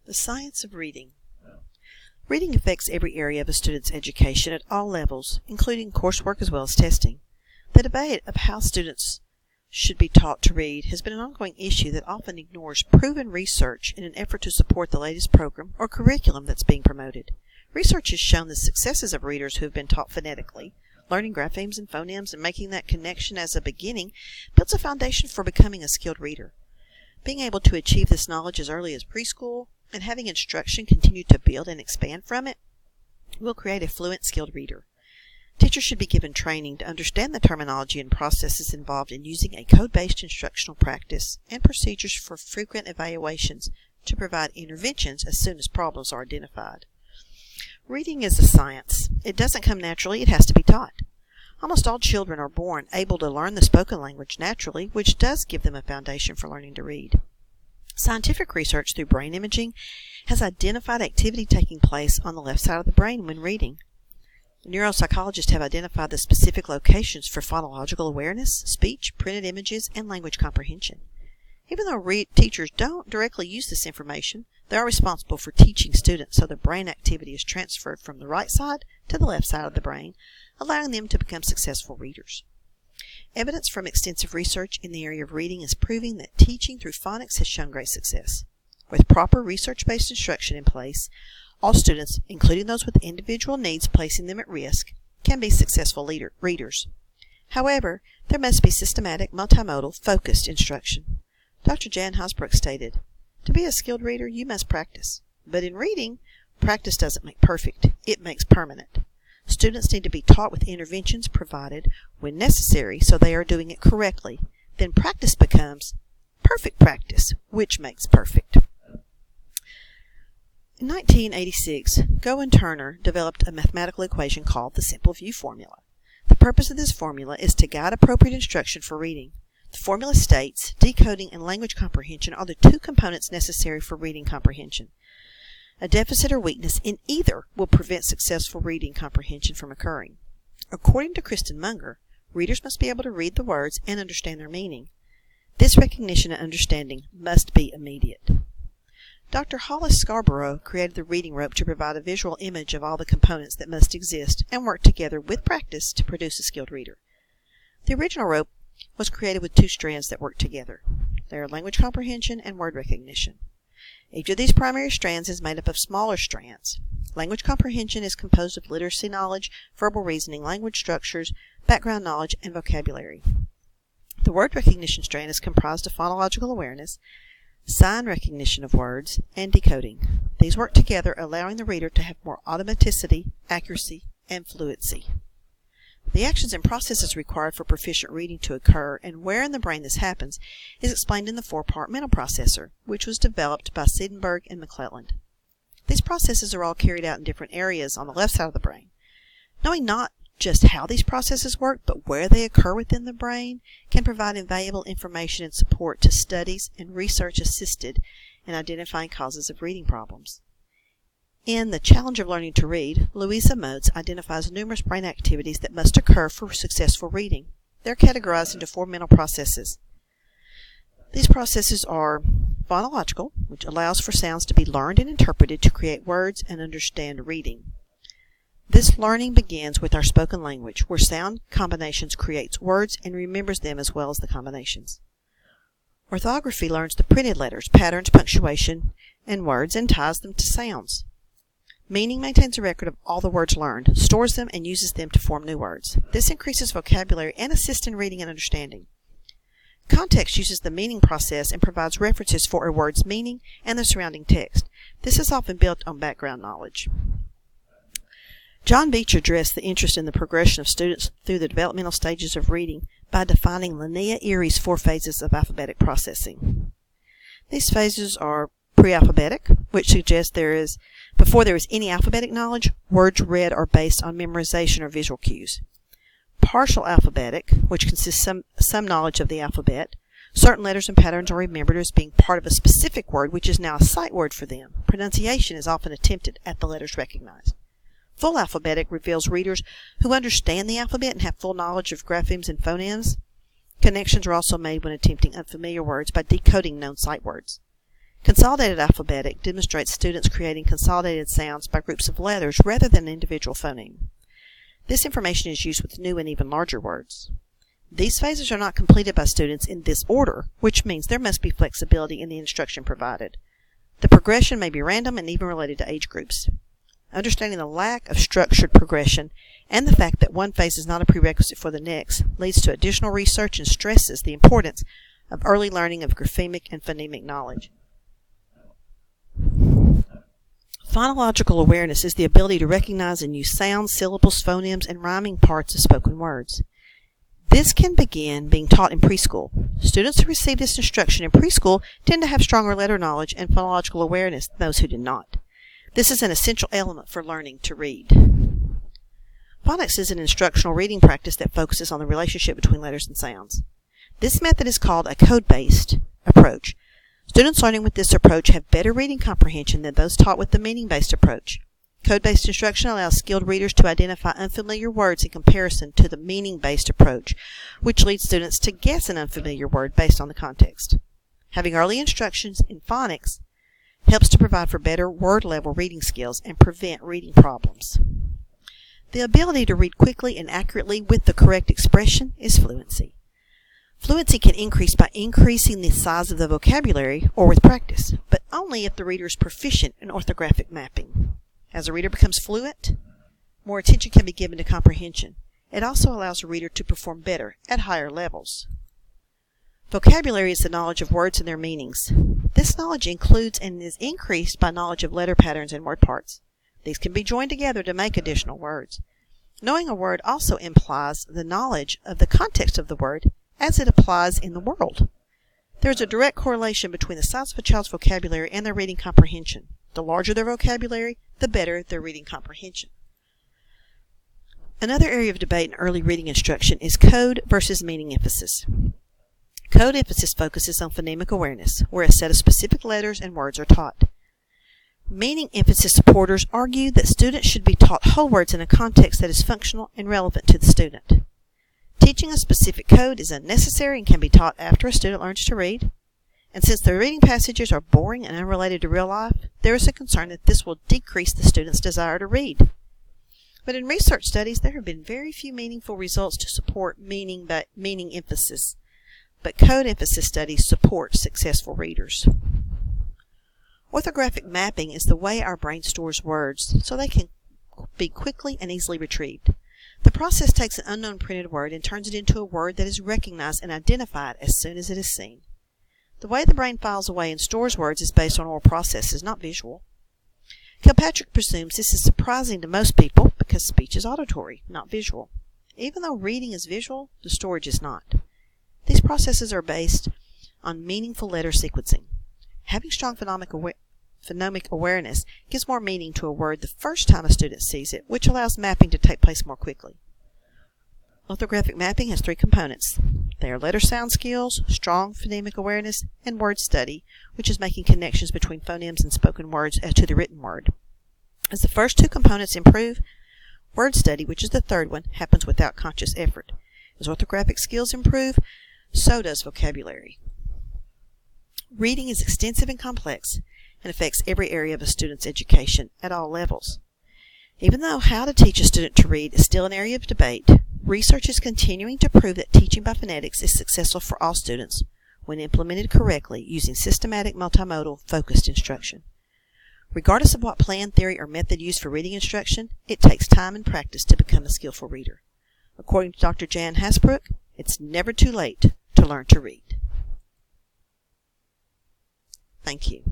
The science of reading. Reading affects every area of a student's education at all levels, including coursework as well as testing. The debate of how students should be taught to read has been an ongoing issue that often ignores proven research in an effort to support the latest program or curriculum that's being promoted. Research has shown the successes of readers who have been taught phonetically. Learning graphemes and phonemes and making that connection as a beginning builds a foundation for becoming a skilled reader. Being able to achieve this knowledge as early as preschool and having instruction continue to build and expand from it will create a fluent, skilled reader. Teachers should be given training to understand the terminology and processes involved in using a code-based instructional practice and procedures for frequent evaluations to provide interventions as soon as problems are identified. Reading is a science. It doesn't come naturally, it has to be taught. Almost all children are born able to learn the spoken language naturally, which does give them a foundation for learning to read. Scientific research through brain imaging has identified activity taking place on the left side of the brain when reading. Neuropsychologists have identified the specific locations for phonological awareness, speech, printed images, and language comprehension. Even though teachers don't directly use this information, they are responsible for teaching students so the brain activity is transferred from the right side to the left side of the brain, allowing them to become successful readers. Evidence from extensive research in the area of reading is proving that teaching through phonics has shown great success. With proper research-based instruction in place, all students, including those with individual needs placing them at risk, can be successful readers. However, there must be systematic, multimodal, focused instruction. Dr. Jan Hosbrook stated, "To be a skilled reader, you must practice. But in reading, practice doesn't make perfect, it makes permanent. Students need to be taught with interventions provided when necessary so they are doing it correctly. Then practice becomes perfect practice, which makes perfect." In 1986, Goh and Turner developed a mathematical equation called the Simple View Formula. The purpose of this formula is to guide appropriate instruction for reading. The formula states decoding and language comprehension are the two components necessary for reading comprehension. A deficit or weakness in either will prevent successful reading comprehension from occurring. According to Kristen Munger, readers must be able to read the words and understand their meaning. This recognition and understanding must be immediate. Dr. Hollis Scarborough created the reading rope to provide a visual image of all the components that must exist and work together with practice to produce a skilled reader. The original rope was created with two strands that work together. They are language comprehension and word recognition. Each of these primary strands is made up of smaller strands. Language comprehension is composed of literacy knowledge, verbal reasoning, language structures, background knowledge, and vocabulary. The word recognition strand is comprised of phonological awareness, sign recognition of words, and decoding. These work together, allowing the reader to have more automaticity, accuracy, and fluency. The actions and processes required for proficient reading to occur and where in the brain this happens is explained in the four-part mental processor, which was developed by Siedenberg and McClelland. These processes are all carried out in different areas on the left side of the brain. Knowing not just how these processes work, but where they occur within the brain, can provide invaluable information and support to studies and research assisted in identifying causes of reading problems. In The Challenge of Learning to Read, Louisa Moats identifies numerous brain activities that must occur for successful reading. They're categorized into four mental processes. These processes are phonological, which allows for sounds to be learned and interpreted to create words and understand reading. This learning begins with our spoken language, where sound combinations creates words and remembers them as well as the combinations. Orthography learns the printed letters, patterns, punctuation, and words and ties them to sounds. Meaning maintains a record of all the words learned, stores them, and uses them to form new words. This increases vocabulary and assists in reading and understanding. Context uses the meaning process and provides references for a word's meaning and the surrounding text. This is often built on background knowledge. John Beach addressed the interest in the progression of students through the developmental stages of reading by defining Linnea Eerie's four phases of alphabetic processing. These phases are pre-alphabetic, which suggests before there is any alphabetic knowledge, words read are based on memorization or visual cues. Partial alphabetic, which consists of some knowledge of the alphabet. Certain letters and patterns are remembered as being part of a specific word, which is now a sight word for them. Pronunciation is often attempted at the letters recognized. Full alphabetic reveals readers who understand the alphabet and have full knowledge of graphemes and phonemes. Connections are also made when attempting unfamiliar words by decoding known sight words. Consolidated alphabetic demonstrates students creating consolidated sounds by groups of letters rather than an individual phoneme. This information is used with new and even larger words. These phases are not completed by students in this order, which means there must be flexibility in the instruction provided. The progression may be random and even related to age groups. Understanding the lack of structured progression and the fact that one phase is not a prerequisite for the next leads to additional research and stresses the importance of early learning of graphemic and phonemic knowledge. Phonological awareness is the ability to recognize and use sounds, syllables, phonemes, and rhyming parts of spoken words. This can begin being taught in preschool. Students who receive this instruction in preschool tend to have stronger letter knowledge and phonological awareness than those who do not. This is an essential element for learning to read. Phonics is an instructional reading practice that focuses on the relationship between letters and sounds. This method is called a code-based approach. Students learning with this approach have better reading comprehension than those taught with the meaning-based approach. Code-based instruction allows skilled readers to identify unfamiliar words in comparison to the meaning-based approach, which leads students to guess an unfamiliar word based on the context. Having early instructions in phonics helps to provide for better word-level reading skills and prevent reading problems. The ability to read quickly and accurately with the correct expression is fluency. Fluency can increase by increasing the size of the vocabulary or with practice, but only if the reader is proficient in orthographic mapping. As a reader becomes fluent, more attention can be given to comprehension. It also allows a reader to perform better at higher levels. Vocabulary is the knowledge of words and their meanings. This knowledge includes and is increased by knowledge of letter patterns and word parts. These can be joined together to make additional words. Knowing a word also implies the knowledge of the context of the word as it applies in the world. There is a direct correlation between the size of a child's vocabulary and their reading comprehension. The larger their vocabulary, the better their reading comprehension. Another area of debate in early reading instruction is code versus meaning emphasis. Code emphasis focuses on phonemic awareness, where a set of specific letters and words are taught. Meaning emphasis supporters argue that students should be taught whole words in a context that is functional and relevant to the student. Teaching a specific code is unnecessary and can be taught after a student learns to read. And since the reading passages are boring and unrelated to real life, there is a concern that this will decrease the student's desire to read. But in research studies, there have been very few meaningful results to support meaning emphasis. But code emphasis studies support successful readers. Orthographic mapping is the way our brain stores words so they can be quickly and easily retrieved. The process takes an unknown printed word and turns it into a word that is recognized and identified as soon as it is seen. The way the brain files away and stores words is based on oral processes, not visual. Kilpatrick presumes this is surprising to most people because speech is auditory, not visual. Even though reading is visual, the storage is not. These processes are based on meaningful letter sequencing. Having strong phonemic awareness gives more meaning to a word the first time a student sees it, which allows mapping to take place more quickly. Orthographic mapping has three components. They are letter sound skills, strong phonemic awareness, and word study, which is making connections between phonemes and spoken words as to the written word. As the first two components improve, word study, which is the third one, happens without conscious effort. As orthographic skills improve, so does vocabulary. Reading is extensive and complex and affects every area of a student's education at all levels. Even though how to teach a student to read is still an area of debate, research is continuing to prove that teaching by phonetics is successful for all students when implemented correctly using systematic, multimodal, focused instruction. Regardless of what plan, theory, or method used for reading instruction, it takes time and practice to become a skillful reader. According to Dr. Jan Hasbrook, it's never too late to learn to read. Thank you.